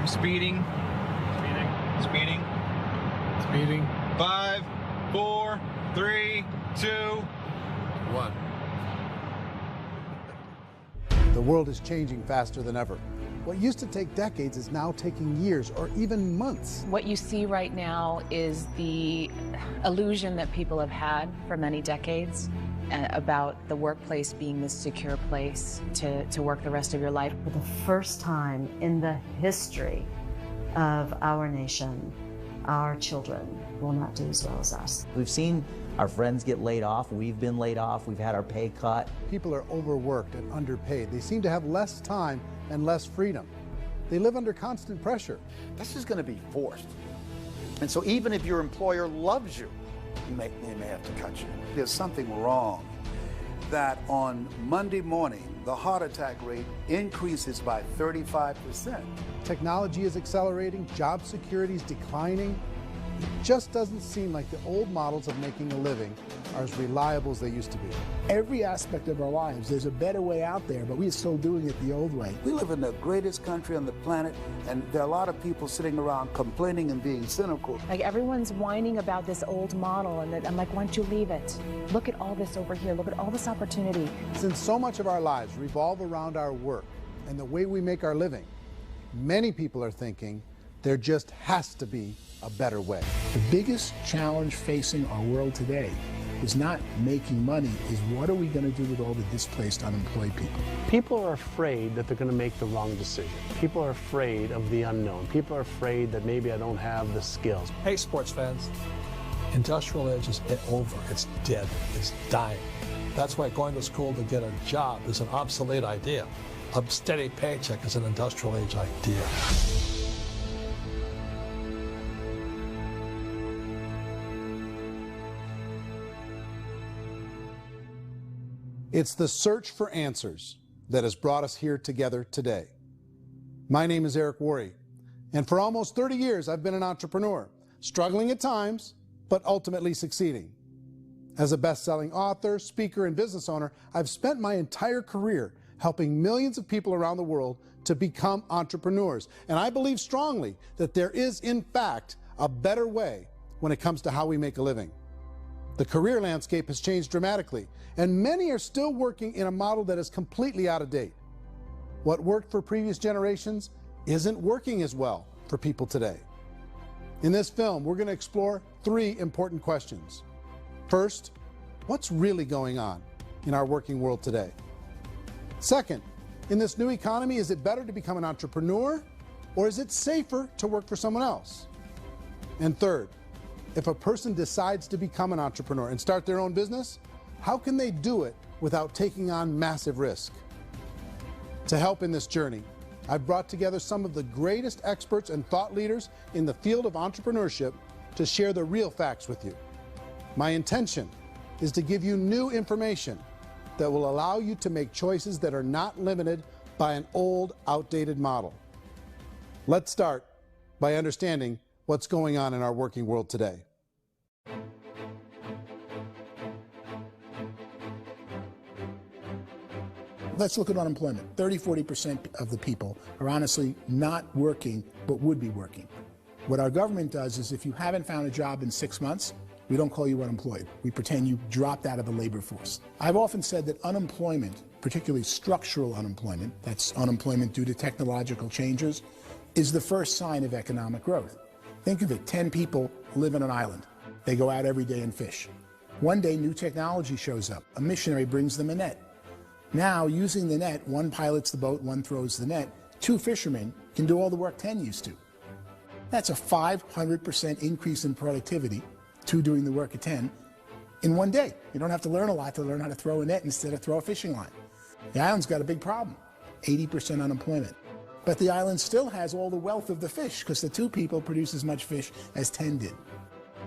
I'm speeding. Speeding. 5, 4, 3, 2, 1. The world is changing faster than ever. What used to take decades is now taking years or even months. What you see right now is the illusion that people have had for many decades about the workplace being this secure place to work the rest of your life. For the first time in the history of our nation, our children will not do as well as us. We've seen our friends get laid off. We've been laid off. We've had our pay cut. People are overworked and underpaid. They seem to have less time and less freedom. They live under constant pressure. This is going to be forced. And so even if your employer loves you, they may have to cut you. There's something wrong that on Monday morning, the heart attack rate increases by 35%. Technology is accelerating, job security is declining. It just doesn't seem like the old models of making a living are as reliable as they used to be. Every aspect of our lives, there's a better way out there, but we're still doing it the old way. We live in the greatest country on the planet, and there are a lot of people sitting around complaining and being cynical. Like everyone's whining about this old model, and I'm like, why don't you leave it? Look at all this over here. Look at all this opportunity. Since so much of our lives revolve around our work and the way we make our living, many people are thinking there just has to be a better way. The biggest challenge facing our world today is not making money, is what are we going to do with all the displaced, unemployed people? People are afraid that they're going to make the wrong decision. People are afraid of the unknown. People are afraid that maybe I don't have the skills. Hey, sports fans, industrial age is over. It's dead. It's dying. That's why going to school to get a job is an obsolete idea. A steady paycheck is an industrial age idea. It's the search for answers that has brought us here together today. My name is Eric Worre, and for almost 30 years I've been an entrepreneur, struggling at times, but ultimately succeeding. As a best-selling author, speaker, and business owner, I've spent my entire career helping millions of people around the world to become entrepreneurs. And I believe strongly that there is, in fact, a better way when it comes to how we make a living. The career landscape has changed dramatically, and many are still working in a model that is completely out of date. What worked for previous generations isn't working as well for people today. In this film, we're going to explore 3 important questions. First, what's really going on in our working world today? Second, in this new economy, is it better to become an entrepreneur, or is it safer to work for someone else? And third, if a person decides to become an entrepreneur and start their own business, how can they do it without taking on massive risk? To help in this journey, I've brought together some of the greatest experts and thought leaders in the field of entrepreneurship to share the real facts with you. My intention is to give you new information that will allow you to make choices that are not limited by an old, outdated model. Let's start by understanding what's going on in our working world today. Let's look at unemployment. 30–40% of the people are honestly not working, but would be working. What our government does is if you haven't found a job in 6 months, we don't call you unemployed. We pretend you dropped out of the labor force. I've often said that unemployment, particularly structural unemployment, that's unemployment due to technological changes, is the first sign of economic growth. Think of it, 10 people live on an island. They go out every day and fish. One day, new technology shows up. A missionary brings them a net. Now, using the net, one pilots the boat, one throws the net. 2 fishermen can do all the work 10 used to. That's a 500% increase in productivity, 2 doing the work of 10, in one day. You don't have to learn a lot to learn how to throw a net instead of throw a fishing line. The island's got a big problem, 80% unemployment. But the island still has all the wealth of the fish because the 2 people produce as much fish as 10 did.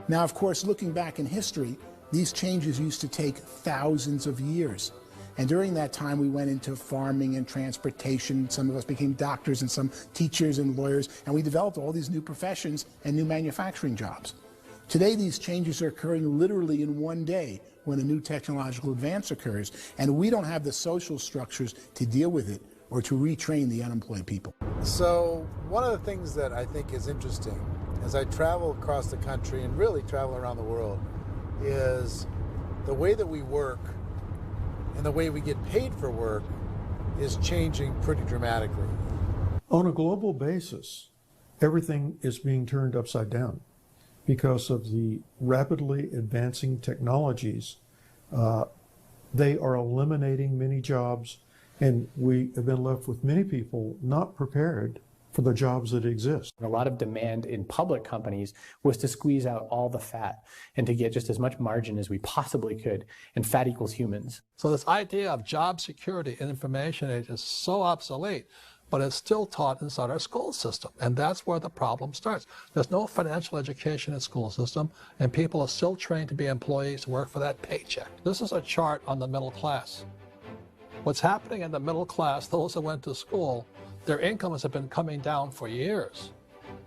Now, of course, looking back in history, these changes used to take thousands of years. And during that time, we went into farming and transportation. Some of us became doctors and some teachers and lawyers, and we developed all these new professions and new manufacturing jobs. Today, these changes are occurring literally in one day when a new technological advance occurs, and we don't have the social structures to deal with it or to retrain the unemployed people. So one of the things that I think is interesting as I travel across the country and really travel around the world is the way that we work and the way we get paid for work is changing pretty dramatically. On a global basis, everything is being turned upside down because of the rapidly advancing technologies. They are eliminating many jobs, and we have been left with many people not prepared for the jobs that exist. A lot of demand in public companies was to squeeze out all the fat and to get just as much margin as we possibly could, and fat equals humans. So this idea of job security in information age is so obsolete, but it's still taught inside our school system, and that's where the problem starts. There's no financial education in school system, and people are still trained to be employees to work for that paycheck. This is a chart on the middle class. What's happening in the middle class, those that went to school, their incomes have been coming down for years.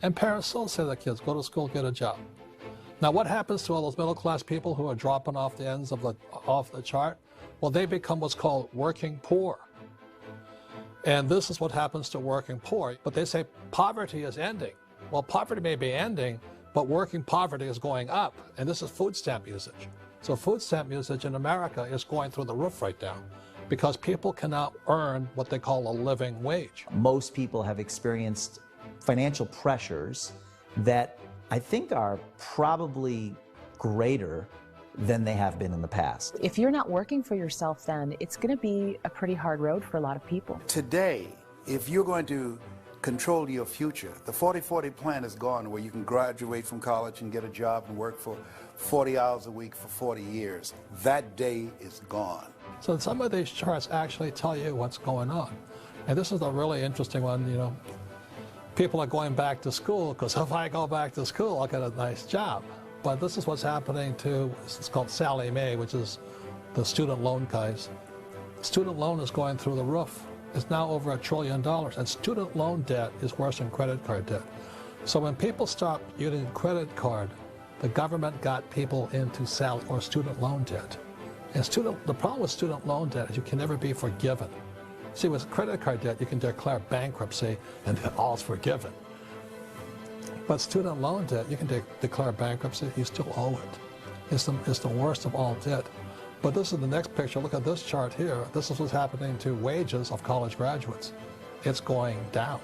And parents still say to their kids, go to school, get a job. Now what happens to all those middle class people who are dropping off the ends of the chart? Well, they become what's called working poor. And this is what happens to working poor. But they say poverty is ending. Well, poverty may be ending, but working poverty is going up. And this is food stamp usage. So food stamp usage in America is going through the roof right now, because people cannot earn what they call a living wage. Most people have experienced financial pressures that I think are probably greater than they have been in the past. If you're not working for yourself, then it's going to be a pretty hard road for a lot of people. Today, if you're going to control your future, the 40-40 plan is gone, where you can graduate from college and get a job and work for 40 hours a week for 40 years. That day is gone. So some of these charts actually tell you what's going on. And this is a really interesting one, you know. People are going back to school because if I go back to school, I'll get a nice job. But this is what's happening to, it's called Sallie Mae, which is the student loan guys. Student loan is going through the roof. It's now over $1 trillion, and student loan debt is worse than credit card debt. So when people stopped using credit card, the government got people into student loan debt. And the problem with student loan debt is you can never be forgiven. See, with credit card debt, you can declare bankruptcy and then all's forgiven. But student loan debt, you can declare bankruptcy, you still owe it. It's the worst of all debt. But this is the next picture. Look at this chart here. This is what's happening to wages of college graduates. It's going down.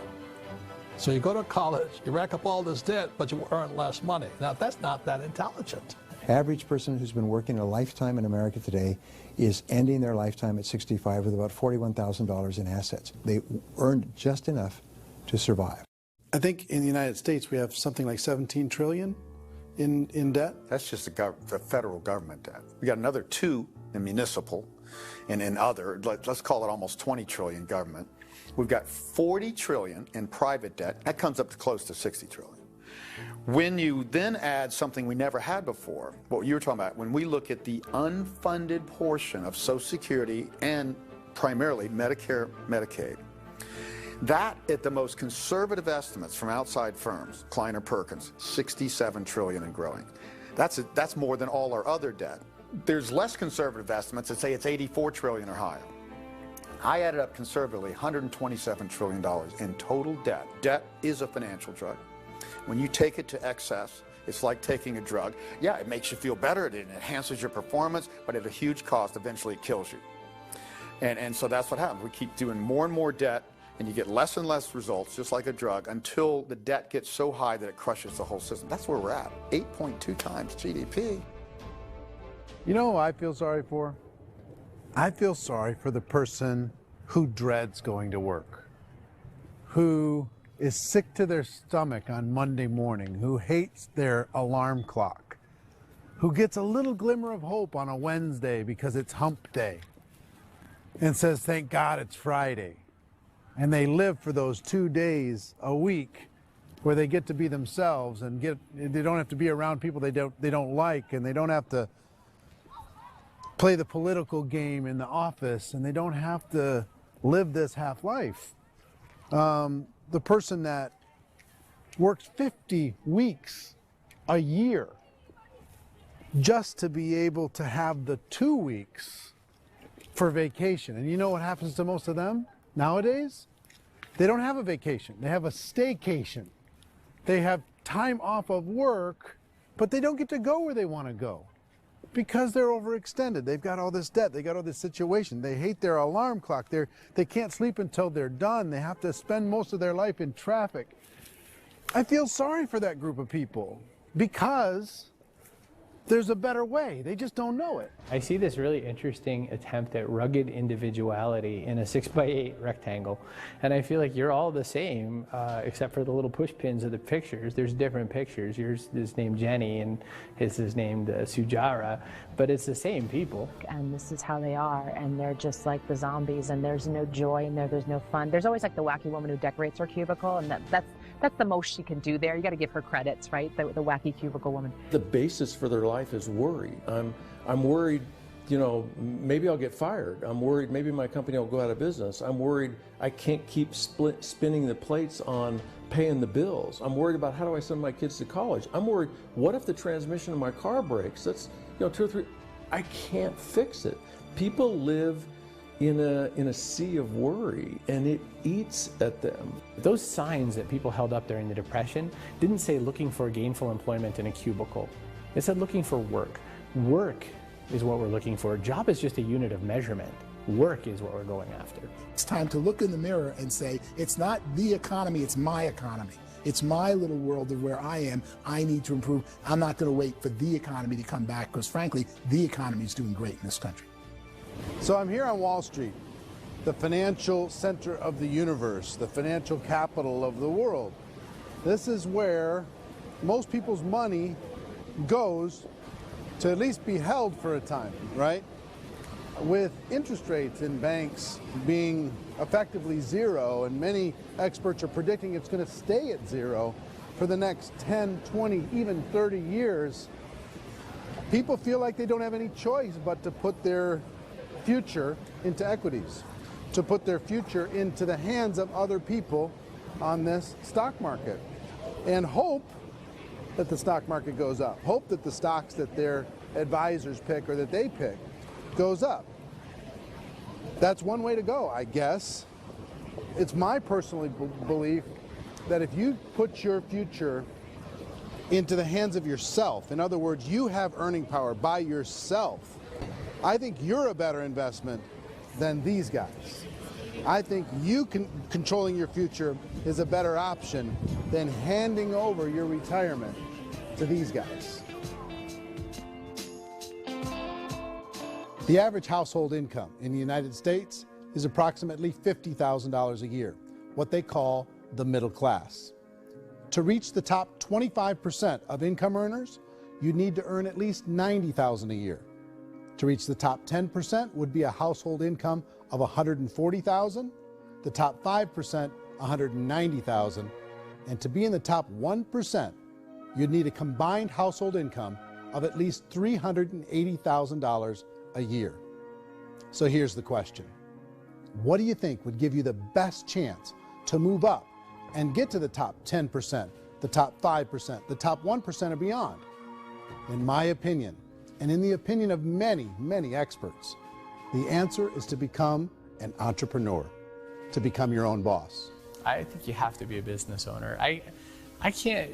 So you go to college, you rack up all this debt, but you earn less money. Now, that's not that intelligent. Average person who's been working a lifetime in America today is ending their lifetime at 65 with about $41,000 in assets. They earned just enough to survive. I think in the United States we have something like 17 trillion in debt. That's just the federal government debt. We got another 2 in municipal and in other, let's call it almost 20 trillion government. We've got 40 trillion in private debt. That comes up to close to 60 trillion. When you then add something we never had before, what you were talking about, when we look at the unfunded portion of Social Security and primarily Medicare, Medicaid, that at the most conservative estimates from outside firms, Kleiner Perkins, 67 trillion and growing. That's more than all our other debt. There's less conservative estimates that say it's 84 trillion or higher. I added up conservatively $127 trillion in total debt. Debt is a financial drug. When you take it to excess, it's like taking a drug. Yeah, it makes you feel better, it enhances your performance, but at a huge cost, eventually it kills you. And so that's what happens. We keep doing more and more debt, and you get less and less results, just like a drug, until the debt gets so high that it crushes the whole system. That's where we're at, 8.2 times GDP. You know who I feel sorry for? I feel sorry for the person who dreads going to work, who is sick to their stomach on Monday morning, who hates their alarm clock, who gets a little glimmer of hope on a Wednesday because it's hump day and says, thank God it's Friday. And they live for those 2 days a week where they get to be themselves and they don't have to be around people they don't like, and they don't have to play the political game in the office, and they don't have to live this half life. The person that works 50 weeks a year just to be able to have the 2 weeks for vacation. And you know what happens to most of them? Nowadays, they don't have a vacation. They have a staycation. They have time off of work, but they don't get to go where they want to go because they're overextended. They've got all this debt. They got all this situation. They hate their alarm clock. They can't sleep until they're done. They have to spend most of their life in traffic. I feel sorry for that group of people because there's a better way. They just don't know it. I see this really interesting attempt at rugged individuality in a 6x8 rectangle. And I feel like you're all the same, except for the little push pins of the pictures. There's different pictures. Yours is named Jenny and his is named Sujara, but it's the same people. And this is how they are, and they're just like the zombies, and there's no joy in there, there's no fun. There's always like the wacky woman who decorates her cubicle, and that's the most she can do there. You got to give her credits, right? The wacky cubicle woman. The basis for their life is worry. I'm worried, you know, maybe I'll get fired. I'm worried maybe my company will go out of business. I'm worried I can't keep spinning the plates on paying the bills. I'm worried about how do I send my kids to college. I'm worried, what if the transmission of my car breaks? That's, you know, 2 or 3, I can't fix it. People live in a sea of worry, and it eats at them. Those signs that people held up during the Depression didn't say looking for gainful employment in a cubicle. It said looking for work. Work is what we're looking for. Job is just a unit of measurement. Work is what we're going after. It's time to look in the mirror and say, it's not the economy, it's my economy. It's my little world of where I am. I need to improve. I'm not going to wait for the economy to come back because, frankly, the economy is doing great in this country. So I'm here on Wall Street, the financial center of the universe, the financial capital of the world. This is where most people's money goes to at least be held for a time, right? With interest rates in banks being effectively zero, and many experts are predicting it's going to stay at zero for the next 10, 20, even 30 years, people feel like they don't have any choice but to put their future into equities, to put their future into the hands of other people on this stock market, and hope that the stock market goes up, hope that the stocks that their advisors pick or that they pick goes up. That's one way to go, I guess. It's my personal belief that if you put your future into the hands of yourself, in other words, you have earning power by yourself, I think you're a better investment than these guys. I think you controlling your future is a better option than handing over your retirement to these guys. The average household income in the United States is approximately $50,000 a year, what they call the middle class. To reach the top 25% of income earners, you need to earn at least $90,000 a year. To reach the top 10% would be a household income of $140,000, the top 5%, $190,000, and to be in the top 1%, you'd need a combined household income of at least $380,000 a year. So here's the question. What do you think would give you the best chance to move up and get to the top 10%, the top 5%, the top 1% and beyond? In my opinion, and in the opinion of many, many experts, the answer is to become an entrepreneur, to become your own boss. I think you have to be a business owner. I can't,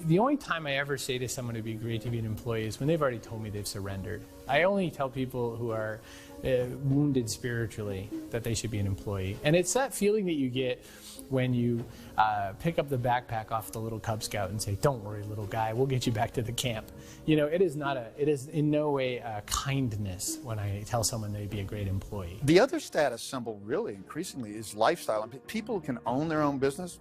the only time I ever say to someone it'd be great to be an employee is when they've already told me they've surrendered. I only tell people who are wounded spiritually that they should be an employee. And it's that feeling that you get when you pick up the backpack off the little Cub Scout and say, "Don't worry, little guy, we'll get you back to the camp." You know, it is in no way a kindness when I tell someone they'd be a great employee. The other status symbol really increasingly is lifestyle. And people can own their own business,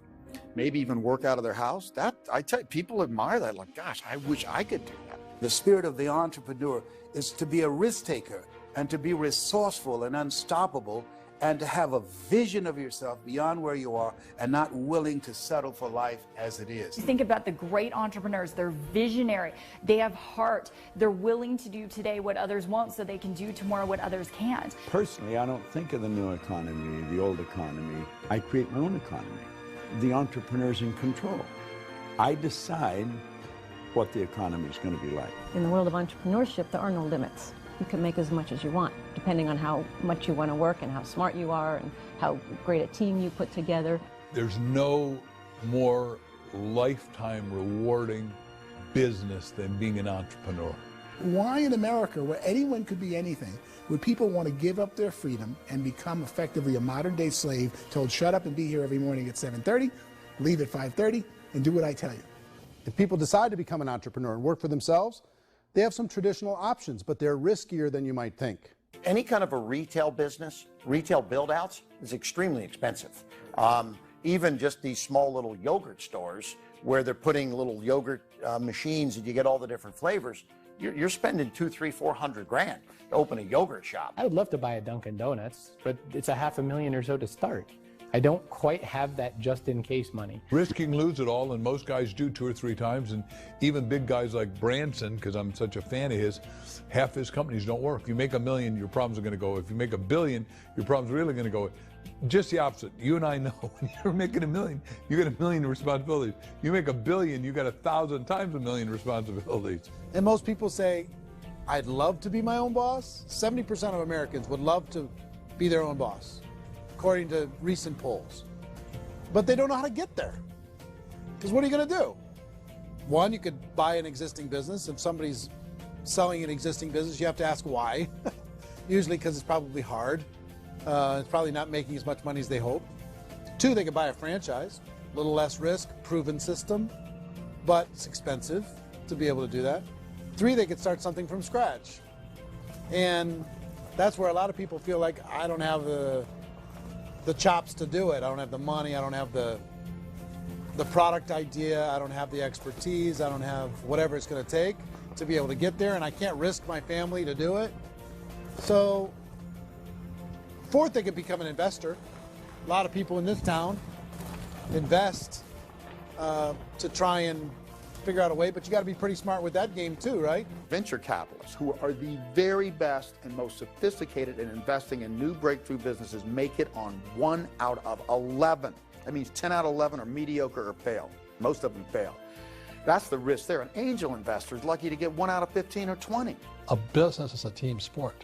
maybe even work out of their house. That, I tell you, people admire that. Like, gosh, I wish I could do that. The spirit of the entrepreneur is to be a risk taker and to be resourceful and unstoppable and to have a vision of yourself beyond where you are and not willing to settle for life as it is. Think about the great entrepreneurs. They're visionary. They have heart. They're willing to do today what others won't so they can do tomorrow what others can't. Personally, I don't think of the new economy, the old economy. I create my own economy. The entrepreneur's in control. I decide what the economy is going to be like. In the world of entrepreneurship, there are no limits. you can make as much as you want, depending on how much you want to work and how smart you are and how great a team you put together. There's no more lifetime rewarding business than being an entrepreneur. Why in America, where anyone could be anything, would people want to give up their freedom and become effectively a modern-day slave, told shut up and be here every morning at 7:30, leave at 5:30, and do what I tell you? If people decide to become an entrepreneur and work for themselves, they have some traditional options, but they're riskier than you might think. Any kind of a retail business, retail build-outs, is extremely expensive. Even just these small little yogurt stores where they're putting little yogurt machines and you get all the different flavors, you're spending $200,000, $300,000, $400,000 to open a yogurt shop. I would love to buy a Dunkin' Donuts, but it's $500,000 or so to start. I don't quite have that just-in-case money. Risking lose it all, and most guys do 2 or 3 times, and even big guys like Branson, because I'm such a fan of his, half his companies don't work. If you make $1 million, your problems are going to go. If you make $1 billion, your problems are really going to go. Just the opposite. You and I know when you're making $1 million, you get $1 million responsibilities. You make $1 billion, you got 1,000 times $1 million responsibilities. And most people say, I'd love to be my own boss. 70% of Americans would love to be their own boss, according to recent polls. But they don't know how to get there. Because what are you going to do? One, you could buy an existing business. If somebody's selling an existing business, you have to ask why. Usually because it's probably hard. It's probably not making as much money as they hope. 2, they could buy a franchise. A little less risk, proven system, but it's expensive to be able to do that. 3, they could start something from scratch. And that's where a lot of people feel like, I don't have the chops to do it. I don't have the money. I don't have the product idea. I don't have the expertise. I don't have whatever it's going to take to be able to get there, and I can't risk my family to do it. So, 4th, they could become an investor. A lot of people in this town invest to try and figure out a way, but you got to be pretty smart with that game too, right? Venture capitalists, who are the very best and most sophisticated in investing in new breakthrough businesses, make it on 1 out of 11. That means 10 out of 11 are mediocre or fail. Most of them fail. That's the risk there. An angel investor is lucky to get 1 out of 15 or 20. A business is a team sport.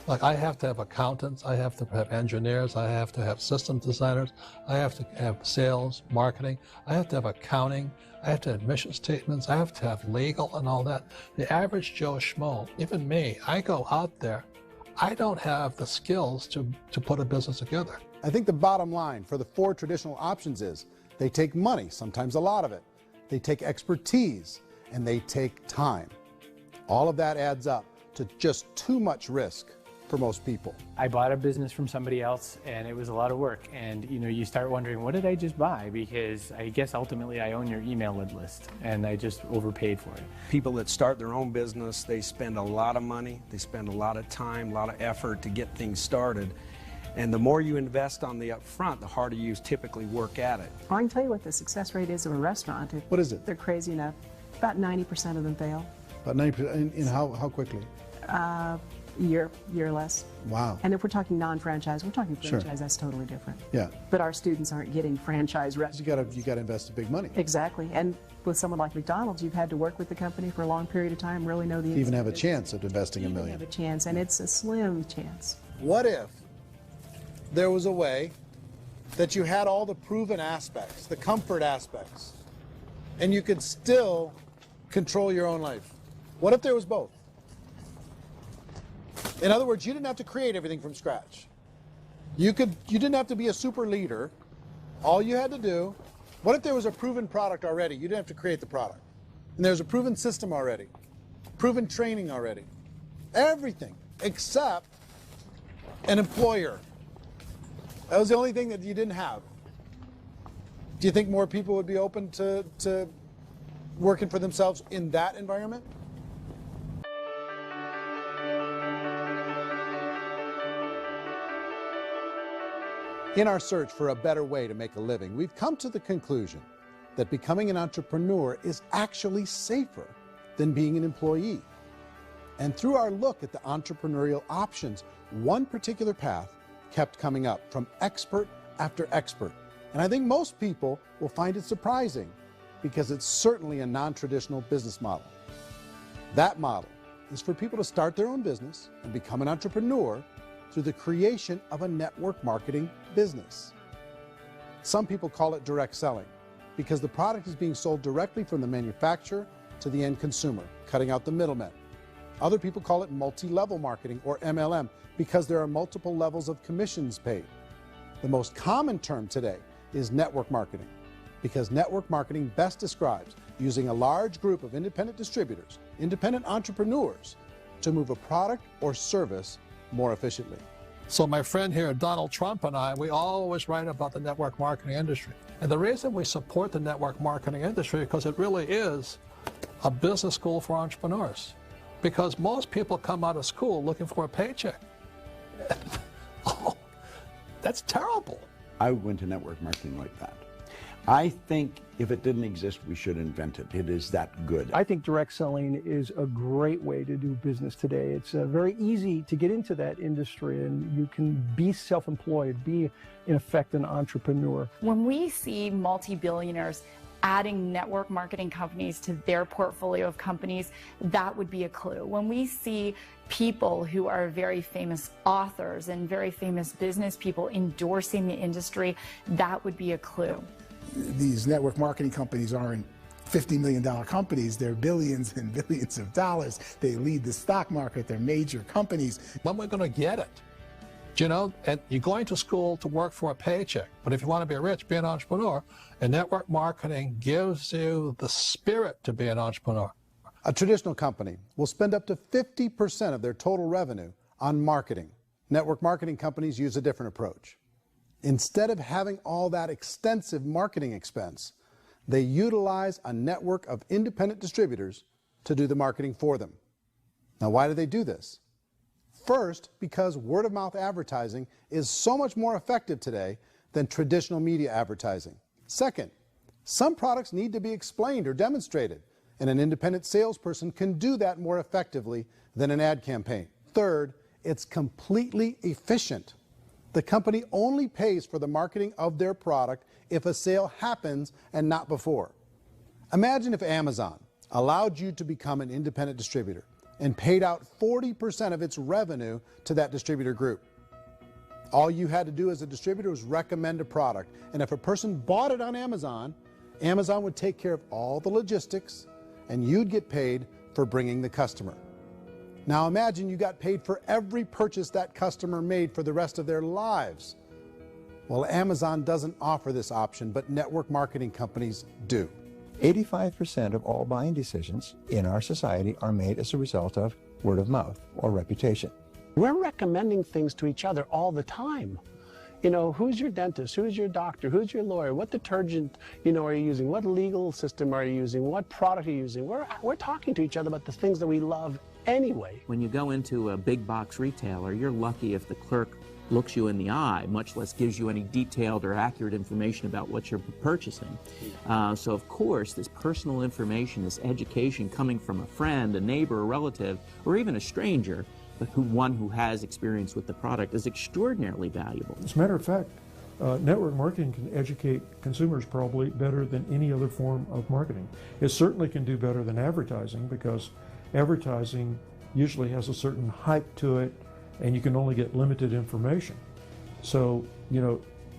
Like, I have to have accountants, I have to have engineers, I have to have system designers, I have to have sales, marketing, I have to have accounting, I have to have mission statements, I have to have legal and all that. The average Joe Schmo, even me, I go out there, I don't have the skills to put a business together. I think the bottom line for the 4 traditional options is they take money, sometimes a lot of it. They take expertise, and they take time. All of that adds up to just too much risk for most people. I bought a business from somebody else, and it was a lot of work. And you start wondering, what did I just buy? Because I guess ultimately I own your email list, and I just overpaid for it. People that start their own business, they spend a lot of money, they spend a lot of time, a lot of effort to get things started. And the more you invest on the upfront, the harder you typically work at it. I can tell you what the success rate is of a restaurant. What is it? They're crazy enough. About 90% of them fail. About 90%, in how quickly? Year less. Wow. And if we're talking non-franchise, we're talking franchise, Sure. That's totally different. Yeah. But our students aren't getting franchise restaurants. You got to invest the big money. Exactly. And with someone like McDonald's, you've had to work with the company for a long period of time, really know the You even have a chance of investing $1 You million. have a chance, and it's a slim chance. What if there was a way that you had all the proven aspects, the comfort aspects, and you could still control your own life? What if there was both? In other words, you didn't have to create everything from scratch. You didn't have to be a super leader. All you had to do, what if there was a proven product already? You didn't have to create the product. And there's a proven system already, proven training already. Everything except an employer. That was the only thing that you didn't have. Do you think more people would be open to working for themselves in that environment? In our search for a better way to make a living, we've come to the conclusion that becoming an entrepreneur is actually safer than being an employee. And through our look at the entrepreneurial options, one particular path kept coming up from expert after expert. And I think most people will find it surprising because it's certainly a non-traditional business model. That model is for people to start their own business and become an entrepreneur through the creation of a network marketing business. Some people call it direct selling because the product is being sold directly from the manufacturer to the end consumer, cutting out the middlemen. Other people call it multi-level marketing, or MLM, because there are multiple levels of commissions paid. The most common term today is network marketing, because network marketing best describes using a large group of independent distributors, independent entrepreneurs, to move a product or service more efficiently. So my friend here, Donald Trump, and I, we always write about the network marketing industry. And the reason we support the network marketing industry is because it really is a business school for entrepreneurs. Because most people come out of school looking for a paycheck. Oh, that's terrible. I went to network marketing like that. I think if it didn't exist, we should invent it. It is that good. I think direct selling is a great way to do business today. It's very easy to get into that industry, and you can be self-employed, be, in effect, an entrepreneur. When we see multi-billionaires adding network marketing companies to their portfolio of companies, that would be a clue. When we see people who are very famous authors and very famous business people endorsing the industry, that would be a clue. These network marketing companies aren't $50 million companies. They're billions and billions of dollars. They lead the stock market. They're major companies. When we're going to get it? You know, and you're going to school to work for a paycheck, but if you want to be rich, be an entrepreneur, and network marketing gives you the spirit to be an entrepreneur. A traditional company will spend up to 50% of their total revenue on marketing. Network marketing companies use a different approach. Instead of having all that extensive marketing expense, they utilize a network of independent distributors to do the marketing for them. Now, why do they do this? First, because word-of-mouth advertising is so much more effective today than traditional media advertising. Second, some products need to be explained or demonstrated, and an independent salesperson can do that more effectively than an ad campaign. Third, it's completely efficient. The company only pays for the marketing of their product if a sale happens and not before. Imagine if Amazon allowed you to become an independent distributor and paid out 40% of its revenue to that distributor group. All you had to do as a distributor was recommend a product, and if a person bought it on Amazon, Amazon would take care of all the logistics, and you'd get paid for bringing the customer. Now imagine you got paid for every purchase that customer made for the rest of their lives. Well, Amazon doesn't offer this option, but network marketing companies do. 85% of all buying decisions in our society are made as a result of word of mouth or reputation. We're recommending things to each other all the time. You know, who's your dentist? Who's your doctor? Who's your lawyer? What detergent, are you using? What legal system are you using? What product are you using? We're talking to each other about the things that we love anyway. When you go into a big box retailer, you're lucky if the clerk looks you in the eye, much less gives you any detailed or accurate information about what you're purchasing. So of course, this personal information, this education coming from a friend, a neighbor, a relative, or even a stranger, but one who has experience with the product is extraordinarily valuable. As a matter of fact, network marketing can educate consumers probably better than any other form of marketing. It certainly can do better than advertising, because advertising usually has a certain hype to it, and you can only get limited information. So,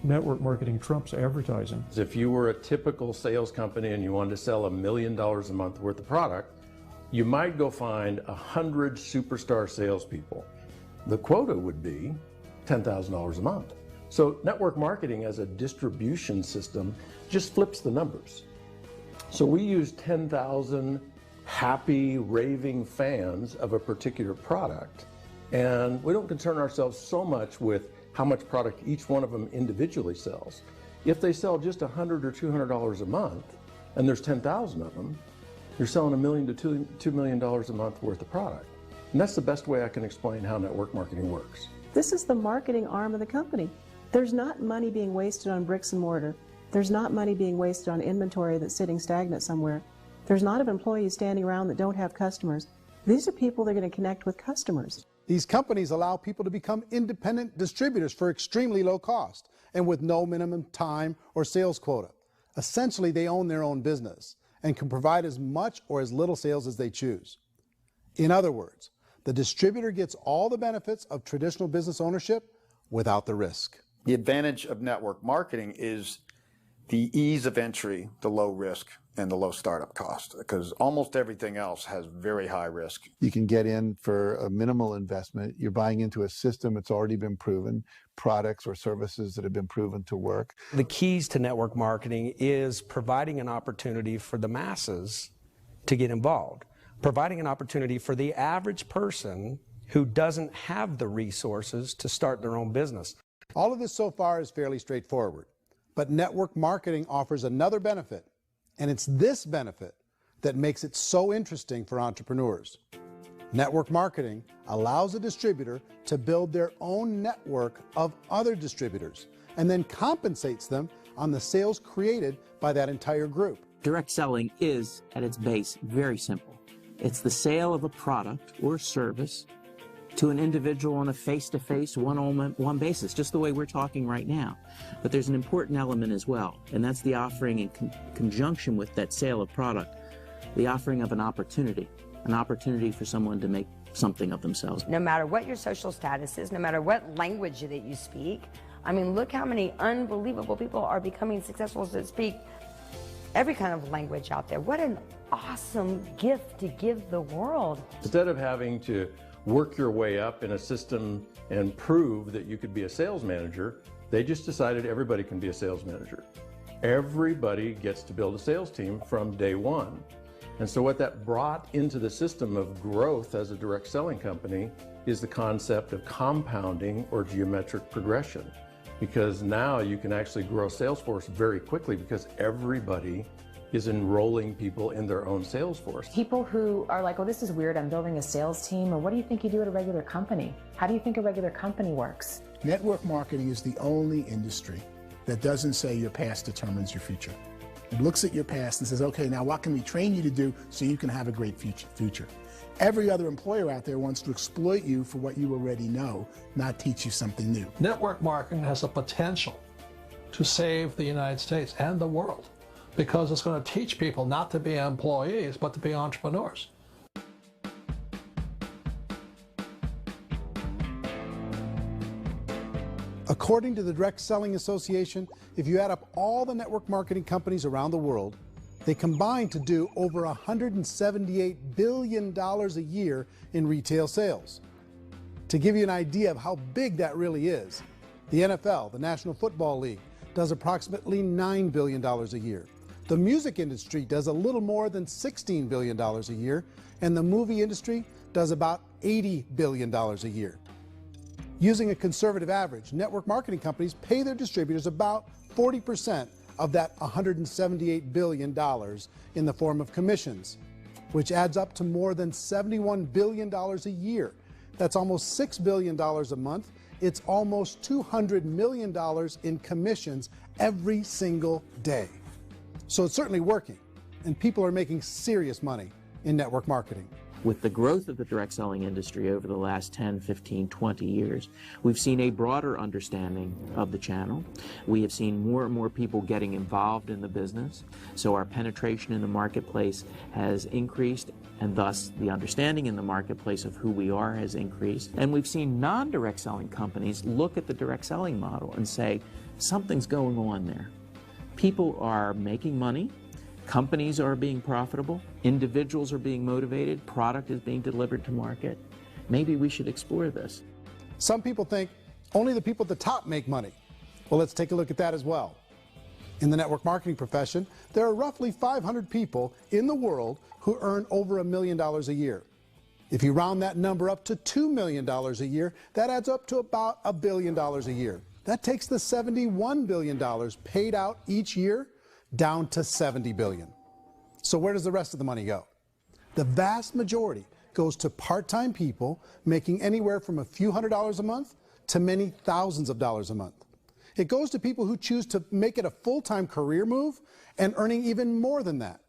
network marketing trumps advertising. If you were a typical sales company and you wanted to sell $1 million a month worth of product, you might go find 100 superstar salespeople. The quota would be $10,000 a month. So network marketing as a distribution system just flips the numbers. So we use 10,000 happy, raving fans of a particular product, and we don't concern ourselves so much with how much product each one of them individually sells. If they sell just $100 or $200 a month, and there's 10,000 of them, you're selling $1 million to $2 million a month worth of product. And that's the best way I can explain how network marketing works. This is the marketing arm of the company. There's not money being wasted on bricks and mortar. There's not money being wasted on inventory that's sitting stagnant somewhere. There's not of employees standing around that don't have customers. These are people that are going to connect with customers. These companies allow people to become independent distributors for extremely low cost and with no minimum time or sales quota. Essentially, they own their own business and can provide as much or as little sales as they choose. In other words, the distributor gets all the benefits of traditional business ownership without the risk. The advantage of network marketing is the ease of entry, the low risk, and the low startup cost, because almost everything else has very high risk. You can get in for a minimal investment. You're buying into a system that's already been proven, products or services that have been proven to work. The keys to network marketing is providing an opportunity for the masses to get involved, providing an opportunity for the average person who doesn't have the resources to start their own business. All of this so far is fairly straightforward, but network marketing offers another benefit, and it's this benefit that makes it so interesting for entrepreneurs. Network marketing allows a distributor to build their own network of other distributors and then compensates them on the sales created by that entire group. Direct selling is, at its base, very simple. It's the sale of a product or service to an individual on a face-to-face, one-on-one basis, just the way we're talking right now. But there's an important element as well, and that's the offering in conjunction with that sale of product, the offering of an opportunity for someone to make something of themselves. No matter what your social status is, no matter what language that you speak, I mean, look how many unbelievable people are becoming successful that speak every kind of language out there. What an awesome gift to give the world. Instead of having to work your way up in a system and prove that you could be a sales manager, they just decided everybody can be a sales manager. Everybody gets to build a sales team from day one. And so what that brought into the system of growth as a direct selling company is the concept of compounding or geometric progression. Because now you can actually grow sales force very quickly because everybody is enrolling people in their own sales force. People who are like, oh, this is weird, I'm building a sales team, or what do you think you do at a regular company? How do you think a regular company works? Network marketing is the only industry that doesn't say your past determines your future. It looks at your past and says, okay, now what can we train you to do so you can have a great future? Every other employer out there wants to exploit you for what you already know, not teach you something new. Network marketing has a potential to save the United States and the world, because it's going to teach people not to be employees, but to be entrepreneurs. According to the Direct Selling Association, if you add up all the network marketing companies around the world, they combine to do over $178 billion a year in retail sales. To give you an idea of how big that really is, the NFL, the National Football League, does approximately $9 billion a year. The music industry does a little more than $16 billion a year, and the movie industry does about $80 billion a year. Using a conservative average, network marketing companies pay their distributors about 40% of that $178 billion in the form of commissions, which adds up to more than $71 billion a year. That's almost $6 billion a month. It's almost $200 million in commissions every single day. So it's certainly working, and people are making serious money in network marketing. With the growth of the direct selling industry over the last 10, 15, 20 years, we've seen a broader understanding of the channel. We have seen more and more people getting involved in the business, so our penetration in the marketplace has increased, and thus the understanding in the marketplace of who we are has increased. And we've seen non-direct selling companies look at the direct selling model and say, something's going on there. People are making money. Companies are being profitable, individuals are being motivated, product is being delivered to market. Maybe we should explore this. Some people think only the people at the top make money. Well, let's take a look at that as well. In the network marketing profession, there are roughly 500 people in the world who earn over $1 million a year. If you round that number up to $2 million a year, that adds up to about $1 billion a year. That takes the $71 billion paid out each year down to $70 billion. So where does the rest of the money go? The vast majority goes to part-time people making anywhere from a few $100s a month to many thousands of dollars a month. It goes to people who choose to make it a full-time career move and earning even more than that.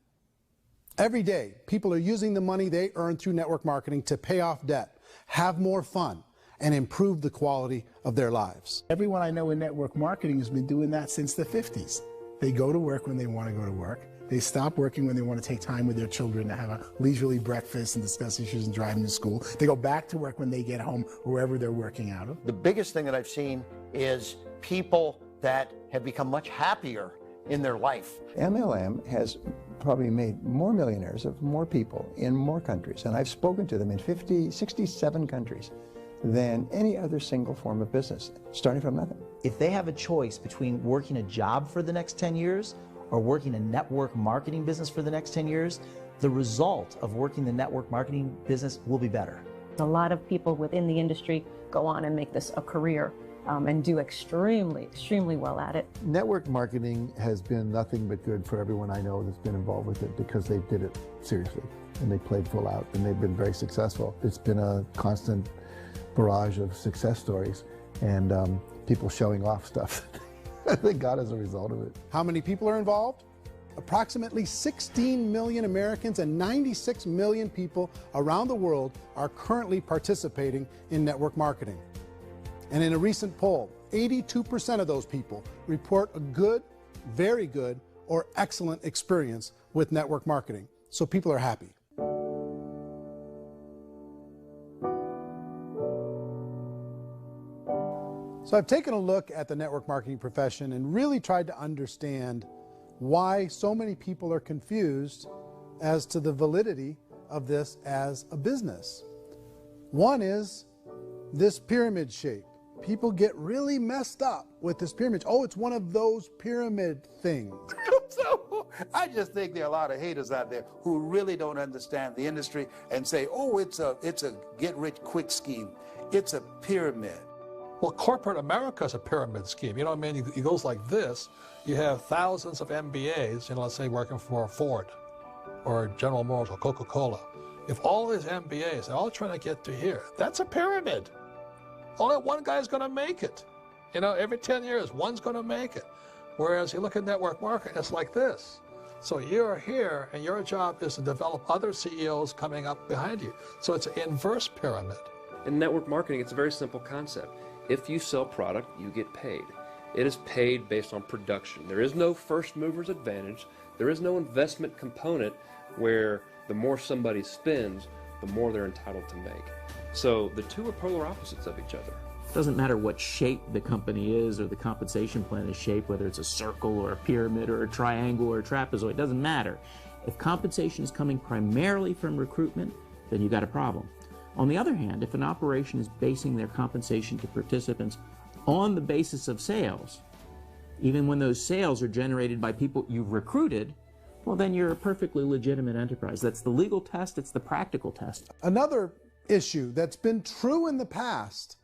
Every day, people are using the money they earn through network marketing to pay off debt, have more fun, and improve the quality of their lives. Everyone I know in network marketing has been doing that since the 50s. They go to work when they want to go to work. They stop working when they want to take time with their children to have a leisurely breakfast and discuss issues and driving to school. They go back to work when they get home, wherever they're working out of. The biggest thing that I've seen is people that have become much happier in their life. MLM has probably made more millionaires of more people in more countries, and I've spoken to them in 67 countries, than any other single form of business, starting from nothing. If they have a choice between working a job for the next 10 years or working a network marketing business for the next 10 years, the result of working the network marketing business will be better. A lot of people within the industry go on and make this a career and do extremely well at it. Network marketing has been nothing but good for everyone I know that's been involved with it, because they did it seriously and they played full out and they've been very successful. It's been a constant barrage of success stories and people showing off stuff that they got as a result of it. How many people are involved? Approximately 16 million Americans and 96 million people around the world are currently participating in network marketing. And in a recent poll, 82% of those people report a good, very good, or excellent experience with network marketing. So people are happy. So I've taken a look at the network marketing profession and really tried to understand why so many people are confused as to the validity of this as a business. One is this pyramid shape. People get really messed up with this pyramid. Oh, it's one of those pyramid things. So I just think there are a lot of haters out there who really don't understand the industry and say, oh, it's a get-rich-quick scheme. It's a pyramid. Well, corporate America is a pyramid scheme. You know what I mean? It goes like this. You have thousands of MBAs, let's say working for Ford or General Motors or Coca-Cola. If all these MBAs are all trying to get to here, that's a pyramid. Only one guy's going to make it. Every 10 years, one's going to make it. Whereas you look at network marketing, it's like this. So you're here, and your job is to develop other CEOs coming up behind you. So it's an inverse pyramid. In network marketing, it's a very simple concept. If you sell product, you get paid. It is paid based on production. There is no first mover's advantage. There is no investment component where the more somebody spends, the more they're entitled to make. So the two are polar opposites of each other. It doesn't matter what shape the company is or the compensation plan is shaped, whether it's a circle or a pyramid or a triangle or a trapezoid, it doesn't matter. If compensation is coming primarily from recruitment, then you've got a problem. On the other hand, if an operation is basing their compensation to participants on the basis of sales, even when those sales are generated by people you've recruited, well, then you're a perfectly legitimate enterprise. That's the legal test, it's the practical test. Another issue that's been true in the past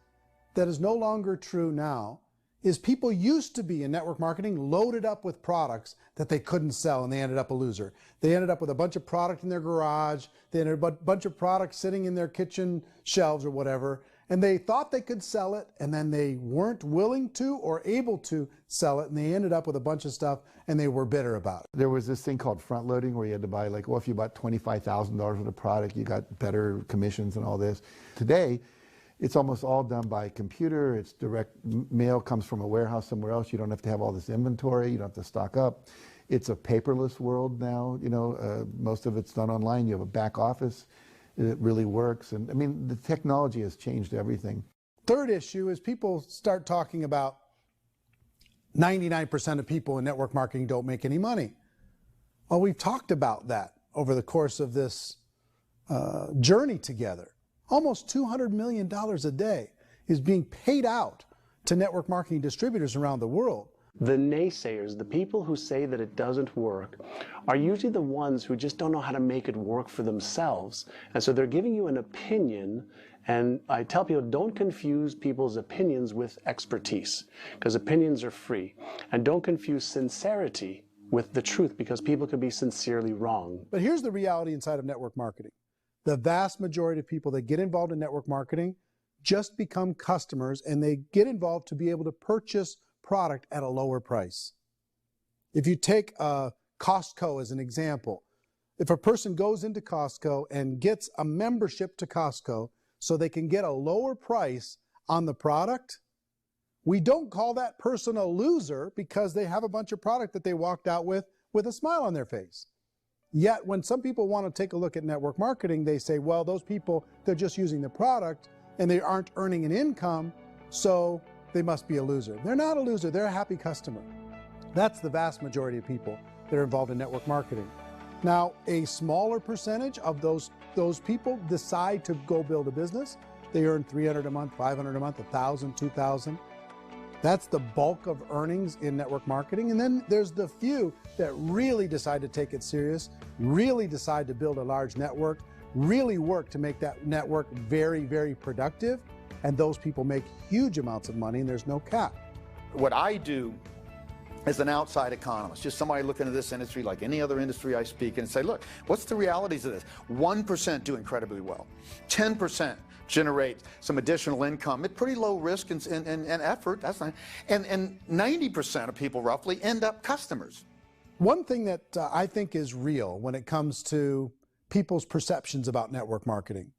that is no longer true now is people used to be in network marketing loaded up with products that they couldn't sell, and they ended up a loser. They ended up with a bunch of product in their garage, they ended up with a bunch of products sitting in their kitchen shelves or whatever, and they thought they could sell it, and then they weren't willing to or able to sell it, and they ended up with a bunch of stuff, and they were bitter about it. There was this thing called front loading where you had to buy, if you bought $25,000 worth of product, you got better commissions and all this. Today, it's almost all done by computer. It's direct mail, comes from a warehouse somewhere else. You don't have to have all this inventory. You don't have to stock up. It's a paperless world now. Most of it's done online. You have a back office. It really works. And I mean, the technology has changed everything. Third issue is people start talking about 99% of people in network marketing don't make any money. Well, we've talked about that over the course of this journey together. Almost $200 million a day is being paid out to network marketing distributors around the world. The naysayers, the people who say that it doesn't work, are usually the ones who just don't know how to make it work for themselves. And so they're giving you an opinion, and I tell people, don't confuse people's opinions with expertise, because opinions are free. And don't confuse sincerity with the truth, because people can be sincerely wrong. But here's the reality inside of network marketing. The vast majority of people that get involved in network marketing just become customers, and they get involved to be able to purchase product at a lower price. If you take Costco as an example, if a person goes into Costco and gets a membership to Costco so they can get a lower price on the product, we don't call that person a loser because they have a bunch of product that they walked out with with a smile on their face. Yet when some people want to take a look at network marketing, they say, well, those people, they're just using the product and they aren't earning an income, so they must be a loser. They're not a loser, they're a happy customer. That's the vast majority of people that are involved in network marketing. Now, a smaller percentage of those people decide to go build a business. They earn $300 a month, $500 a month, $1,000, $2,000. That's the bulk of earnings in network marketing. And then there's the few that really decide to take it serious, really decide to build a large network, really work to make that network very, very productive. And those people make huge amounts of money and there's no cap. What I do as an outside economist, just somebody looking at this industry like any other industry I speak in and say, look, what's the realities of this? 1% do incredibly well. 10% generate some additional income at pretty low risk and effort. That's not, and 90% of people roughly end up customers. One thing that I think is real when it comes to people's perceptions about network marketing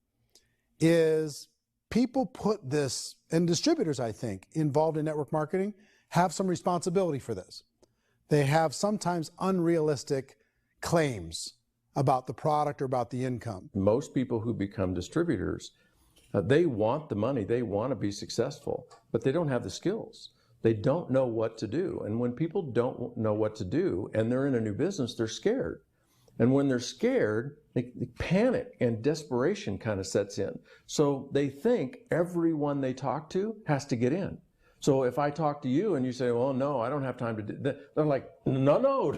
is people put this, and distributors, I think, involved in network marketing have some responsibility for this. They have sometimes unrealistic claims about the product or about the income. Most people who become distributors, they want the money, they want to be successful, but they don't have the skills. They don't know what to do. And when people don't know what to do and they're in a new business, they're scared. And when they're scared, they panic and desperation kind of sets in. So they think everyone they talk to has to get in. So if I talk to you and you say, well, no, I don't have time to do that, they're like, no,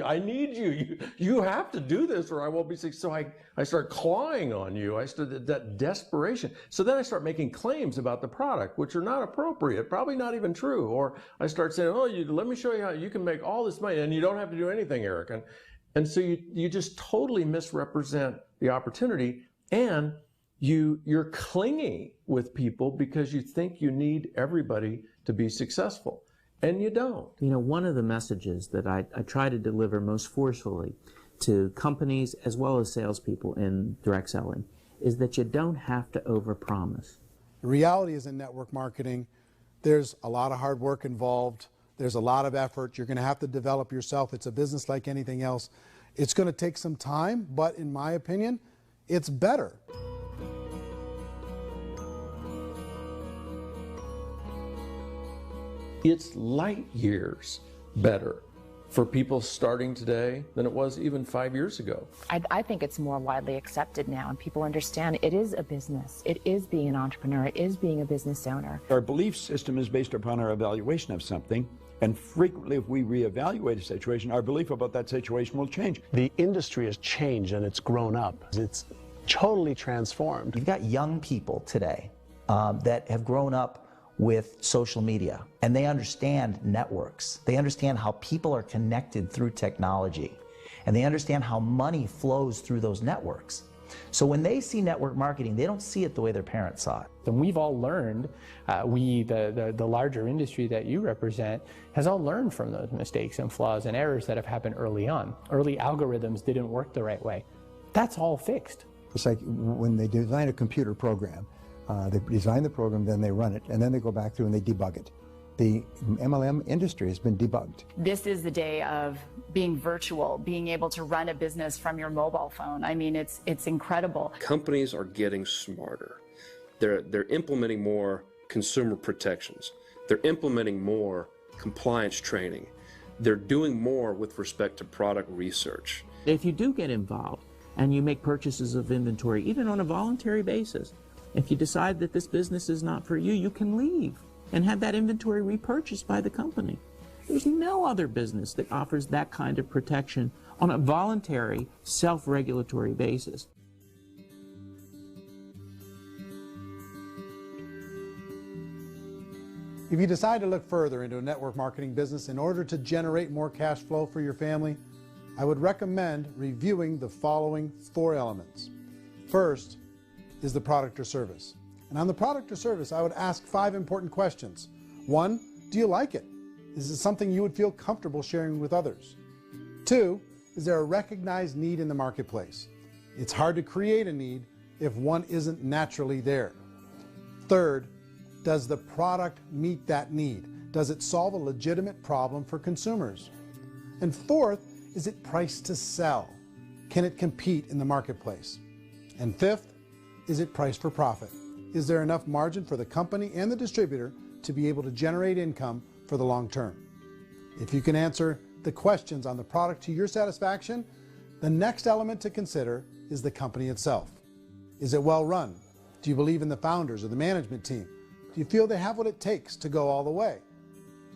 I need you. You have to do this or I won't be successful. So I start clawing on you. I start that desperation. So then I start making claims about the product, which are not appropriate, probably not even true. Or I start saying, oh, let me show you how you can make all this money and you don't have to do anything, Eric. And so you just totally misrepresent the opportunity, and you're clingy with people because you think you need everybody to be successful, and you don't. You know, one of the messages that I try to deliver most forcefully to companies as well as salespeople in direct selling is that you don't have to overpromise. The reality is in network marketing, there's a lot of hard work involved. There's a lot of effort. You're going to have to develop yourself. It's a business like anything else. It's going to take some time, but in my opinion, it's better. It's light years better for people starting today than it was even 5 years ago. I think it's more widely accepted now, and people understand it is a business. It is being an entrepreneur. It is being a business owner. Our belief system is based upon our evaluation of something, and frequently if we reevaluate a situation, our belief about that situation will change. The industry has changed and it's grown up. It's totally transformed. You've got young people today that have grown up with social media, and they understand networks. They understand how people are connected through technology, and they understand how money flows through those networks. So when they see network marketing, they don't see it the way their parents saw it. And we've all learned, the larger industry that you represent, has all learned from those mistakes and flaws and errors that have happened early on. Early algorithms didn't work the right way. That's all fixed. It's like when they design a computer program, they design the program, then they run it, and then they go back through and they debug it. The MLM industry has been debugged. This is the day of being virtual, being able to run a business from your mobile phone. I mean, it's incredible. Companies are getting smarter. They're implementing more consumer protections. They're implementing more compliance training. They're doing more with respect to product research. If you do get involved and you make purchases of inventory, even on a voluntary basis, if you decide that this business is not for you, you can leave and have that inventory repurchased by the company. There's no other business that offers that kind of protection on a voluntary, self-regulatory basis. If you decide to look further into a network marketing business in order to generate more cash flow for your family, I would recommend reviewing the following 4 elements. First is the product or service. And on the product or service, I would ask 5 important questions. 1, do you like it? Is it something you would feel comfortable sharing with others? 2, is there a recognized need in the marketplace? It's hard to create a need if one isn't naturally there. 3rd, does the product meet that need? Does it solve a legitimate problem for consumers? And 4th, is it priced to sell? Can it compete in the marketplace? And fifth, is it priced for profit? Is there enough margin for the company and the distributor to be able to generate income for the long term? If you can answer the questions on the product to your satisfaction, the next element to consider is the company itself. Is it well run? Do you believe in the founders or the management team? Do you feel they have what it takes to go all the way?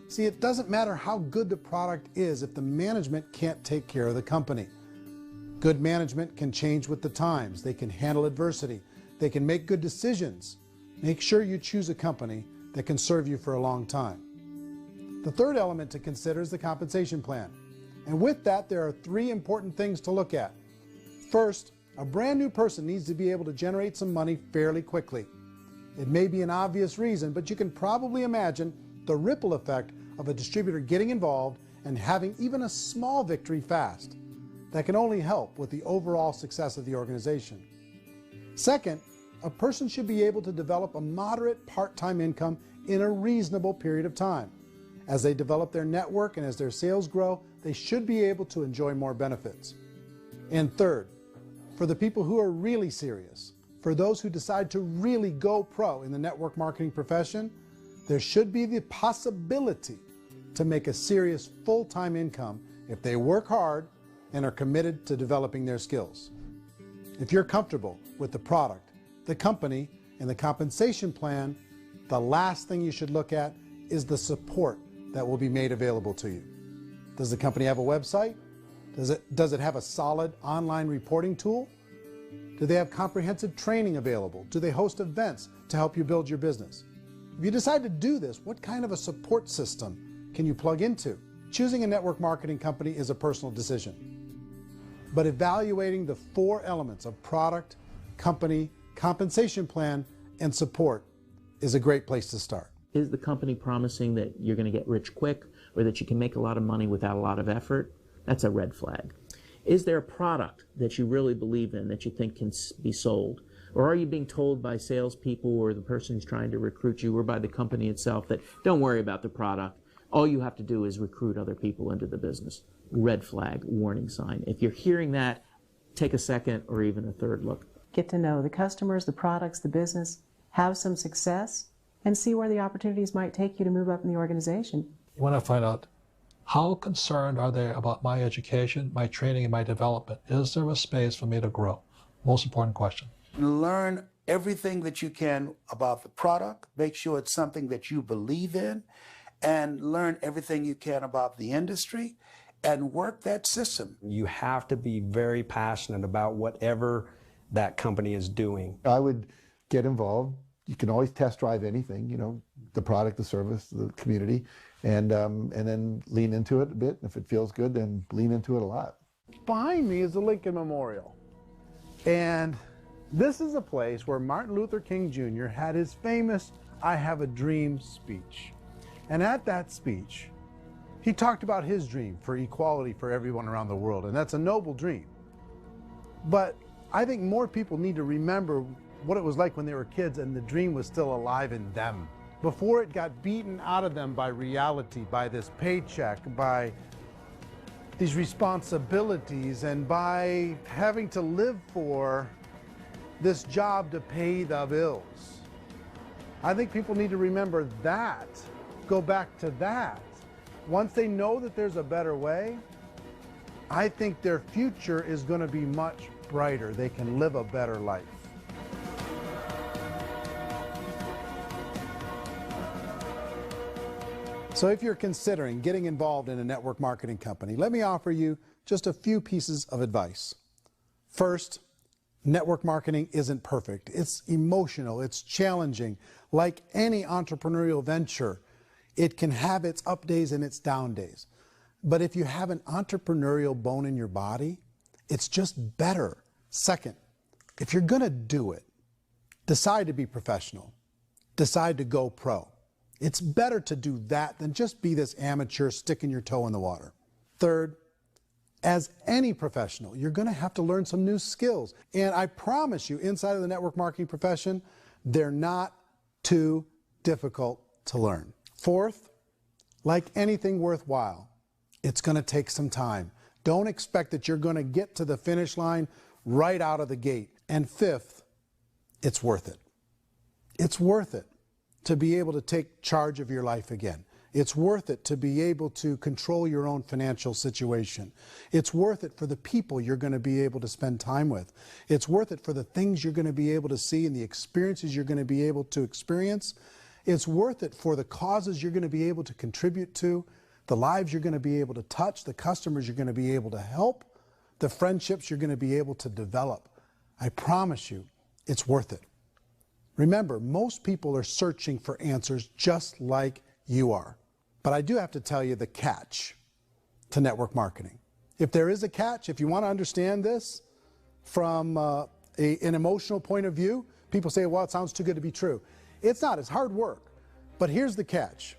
See, it doesn't matter how good the product is if the management can't take care of the company. Good management can change with the times. They can handle adversity. They can make good decisions. Make sure you choose a company that can serve you for a long time. The third element to consider is the compensation plan. And with that, there are three important things to look at. First, a brand new person needs to be able to generate some money fairly quickly. It may be an obvious reason, but you can probably imagine the ripple effect of a distributor getting involved and having even a small victory fast. That can only help with the overall success of the organization. Second, a person should be able to develop a moderate part-time income in a reasonable period of time. As they develop their network and as their sales grow, they should be able to enjoy more benefits. And third, for the people who are really serious, for those who decide to really go pro in the network marketing profession, there should be the possibility to make a serious full-time income if they work hard and are committed to developing their skills. If you're comfortable with the product, the company, and the compensation plan, the last thing you should look at is the support that will be made available to you. Does the company have a website? Does it have a solid online reporting tool? Do they have comprehensive training available? Do they host events to help you build your business? If you decide to do this, what kind of a support system can you plug into? Choosing a network marketing company is a personal decision. But evaluating the four elements of product, company, compensation plan, and support is a great place to start. Is the company promising that you're going to get rich quick or that you can make a lot of money without a lot of effort? That's a red flag. Is there a product that you really believe in that you think can be sold? Or are you being told by salespeople or the person who's trying to recruit you or by the company itself that don't worry about the product, all you have to do is recruit other people into the business? Red flag, warning sign. If you're hearing that, take a second or even a third look. Get to know the customers, the products, the business, have some success, and see where the opportunities might take you to move up in the organization. You want to find out how concerned are they about my education, my training, and my development? Is there a space for me to grow? Most important question. Learn everything that you can about the product. Make sure it's something that you believe in, and learn everything you can about the industry and work that system. You have to be very passionate about whatever that company is doing. I would get involved. You can always test drive anything, you know, the product, the service, the community, and then lean into it a bit. If it feels good, then lean into it a lot. Behind me is the Lincoln Memorial. And this is a place where Martin Luther King Jr. had his famous "I Have a Dream" speech. And at that speech, he talked about his dream for equality for everyone around the world, and that's a noble dream. But I think more people need to remember what it was like when they were kids and the dream was still alive in them, before it got beaten out of them by reality, by this paycheck, by these responsibilities, and by having to live for this job to pay the bills. I think people need to remember that, go back to that. Once they know that there's a better way, I think their future is going to be much brighter. They can live a better life. So if you're considering getting involved in a network marketing company, let me offer you just a few pieces of advice. First, network marketing isn't perfect. It's emotional, it's challenging. Like any entrepreneurial venture, it can have its up days and its down days. But if you have an entrepreneurial bone in your body, it's just better. Second, if you're going to do it, decide to be professional. Decide to go pro. It's better to do that than just be this amateur sticking your toe in the water. Third, as any professional, you're going to have to learn some new skills. And I promise you, inside of the network marketing profession, they're not too difficult to learn. Fourth, like anything worthwhile, it's going to take some time. Don't expect that you're going to get to the finish line right out of the gate. And fifth, it's worth it. It's worth it to be able to take charge of your life again. It's worth it to be able to control your own financial situation. It's worth it for the people you're going to be able to spend time with. It's worth it for the things you're going to be able to see and the experiences you're going to be able to experience. It's worth it for the causes you're going to be able to contribute to, the lives you're going to be able to touch, the customers you're going to be able to help, the friendships you're going to be able to develop. I promise you, it's worth it. Remember, most people are searching for answers just like you are. But I do have to tell you the catch to network marketing. If there is a catch, if you want to understand this from an emotional point of view, people say, well, it sounds too good to be true. It's not, it's hard work. But here's the catch.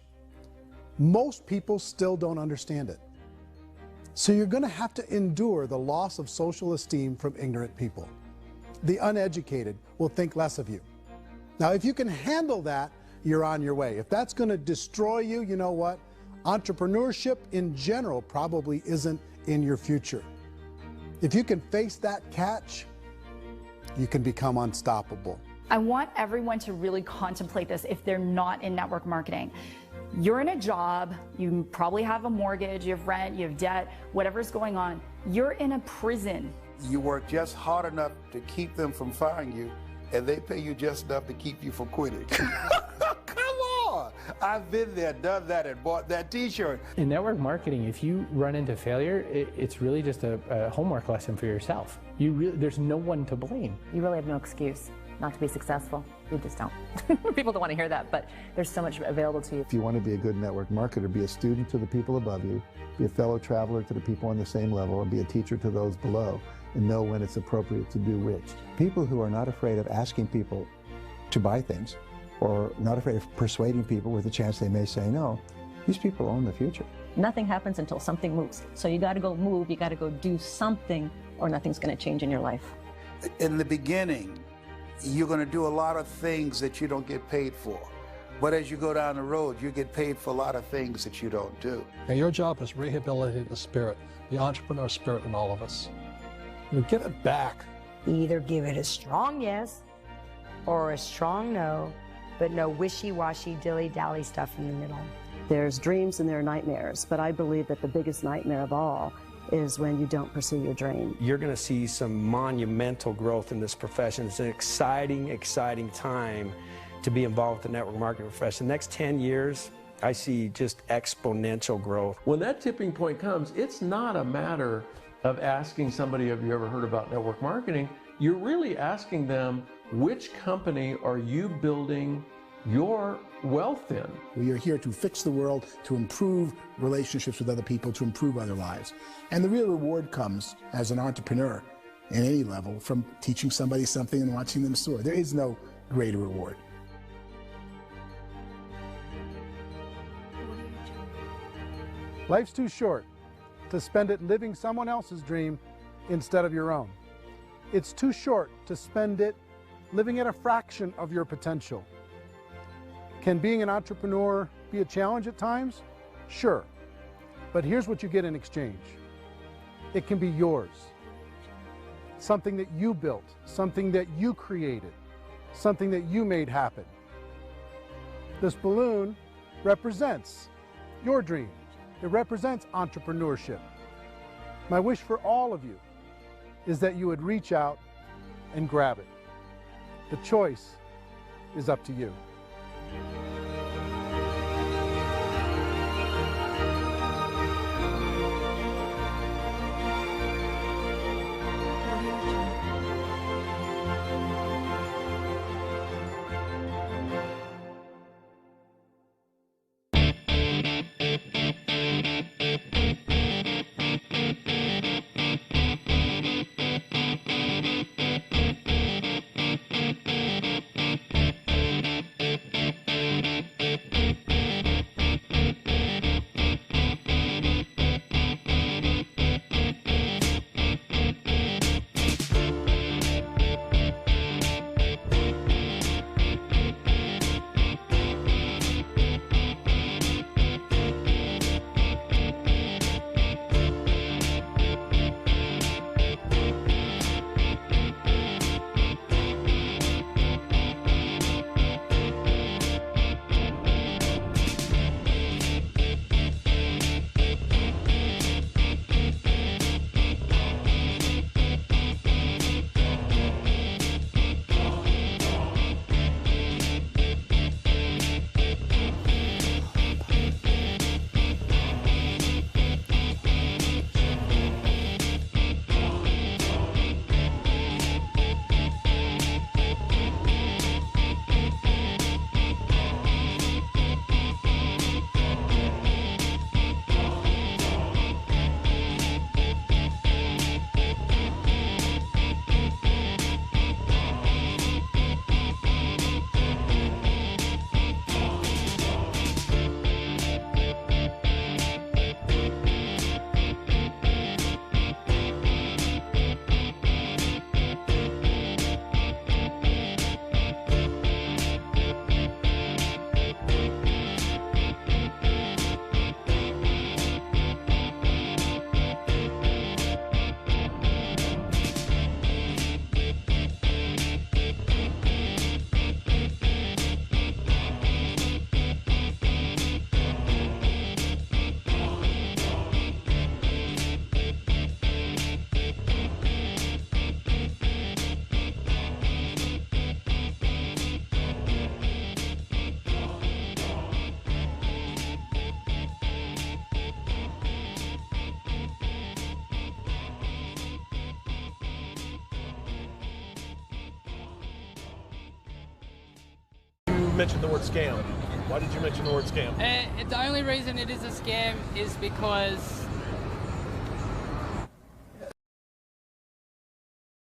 Most people still don't understand it. So you're going to have to endure the loss of social esteem from ignorant people. The uneducated will think less of you. Now, if you can handle that, you're on your way. If that's going to destroy you, you know what? Entrepreneurship in general probably isn't in your future. If you can face that catch, you can become unstoppable. I want everyone to really contemplate this if they're not in network marketing. You're in a job, you probably have a mortgage, you have rent, you have debt, whatever's going on. You're in a prison. You work just hard enough to keep them from firing you, and they pay you just enough to keep you from quitting. Come on! I've been there, done that, and bought that t-shirt. In network marketing, if you run into failure, it's really just a homework lesson for yourself. There's no one to blame. You really have no excuse not to be successful. You just don't. People don't want to hear that, but there's so much available to you. If you want to be a good network marketer, be a student to the people above you, be a fellow traveler to the people on the same level, and be a teacher to those below, and know when it's appropriate to do which. People who are not afraid of asking people to buy things, or not afraid of persuading people with a chance they may say no, these people own the future. Nothing happens until something moves. So you got to go move, you got to go do something, or nothing's going to change in your life. In the beginning, you're going to do a lot of things that you don't get paid for. But as you go down the road, you get paid for a lot of things that you don't do. And your job is to rehabilitate the spirit, the entrepreneur spirit in all of us. You get it back. Either give it a strong yes or a strong no, but no wishy-washy, dilly-dally stuff in the middle. There's dreams and there are nightmares, but I believe that the biggest nightmare of all is when you don't pursue your dream. You're going to see some monumental growth in this profession. It's an exciting, exciting time to be involved with the network marketing profession. The next 10 years, I see just exponential growth. When that tipping point comes, it's not a matter of asking somebody, have you ever heard about network marketing? You're really asking them, which company are you building your wealth in? We are here to fix the world, to improve relationships with other people, to improve other lives. And the real reward comes as an entrepreneur at any level from teaching somebody something and watching them soar. There is no greater reward. Life's too short to spend it living someone else's dream instead of your own. It's too short to spend it living at a fraction of your potential. Can being an entrepreneur be a challenge at times? Sure. But here's what you get in exchange. It can be yours. Something that you built, something that you created, something that you made happen. This balloon represents your dream. It represents entrepreneurship. My wish for all of you is that you would reach out and grab it. The choice is up to you. mentioned the word scam. Why did you mention the word scam? The only reason it is a scam is because